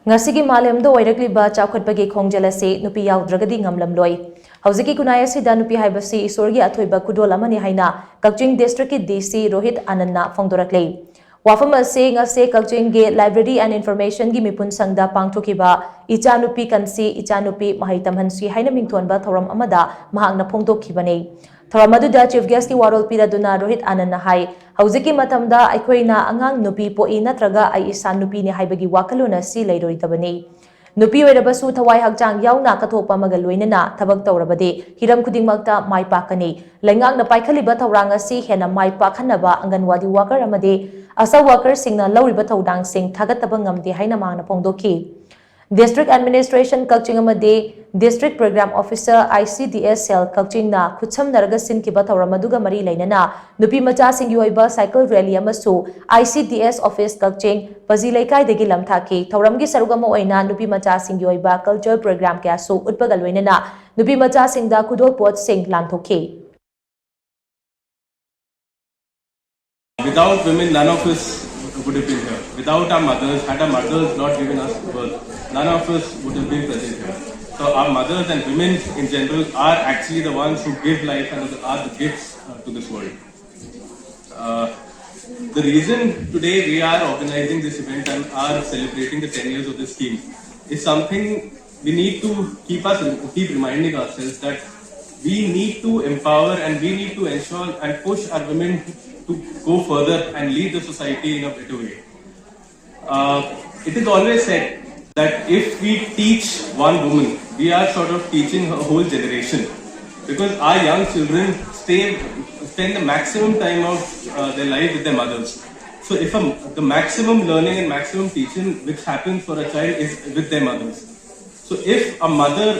Ngasigi Malemda Oirakliba Chaokhatpagi Khongjel Asi Nupi Yaodragadi Ngamlamloi. HOUJIK KHUNNAI ASIDA Nupi HAIBASI ESORGI ATHOIBA KHUDOL AMANI HAINA KAKCHING District DC ROHIT ANAND PHONGDORAKLI. Wafam Asi ngase KAKCHING ge Library and Information gi mipun sangda pangthokiba Icha Nupi Kansi Icha Nupi Mahaitamhansi Haina mingthonba thoram amada mahakna phongdokhibane. Thoramadu Chief Guest ki warol piraduna Rohit Anand na hai HOUJIK matamda aikhoina angang nupi poi natraga ai isa nupi ni haibagi wakaluna si leiroitabani. Nupi oirabasu thawai hakchang yauna kathokpa maga loinana thabak tawrabade hiram khudingmakta mai pakani. Laingak na paikhaliba thawrang asi hena mai pakhanaba anganwadi worker amade asa worker singna lawriba thawdang sing thagataba ngamde haina mangna phongdokhi. District Administration KAKCHING amade District Program Officer ICDS Cell KAKCHING na khucham naraga sin ki bathawramaduga mari lainana nupi macha singgi oiba cycle rally amasu ICDS Office KAKCHING pazilaikai degi lamthaki thawramgi sarugama oina nupi macha singgi oiba culture program kya su utpaga loinana nupi macha singda khudol pot sing lanthokhi. Without women, none of us would have been here. Without our mothers, had our mothers not given us birth, none of us would have been present here. So our mothers and women in general are actually the ones who give life and are the gifts to this world. The reason today we are organizing this event and are celebrating the 10 years of this scheme is something we need to keep reminding ourselves that we need to empower and we need to ensure and push our women to go further and lead the society in a better way. It is always said that if we teach one woman, we are sort of teaching a whole generation, because our young children spend the maximum time of their life with their mothers. So if the maximum learning and maximum teaching which happens for a child is with their mothers. So if a girl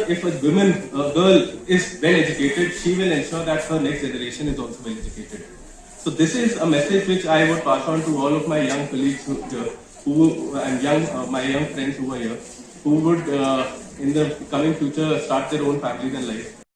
is well educated, she will ensure that her next generation is also well educated. So this is a message which I would pass on to all of my young colleagues my young friends who are here, who would in the coming future start their own families and life.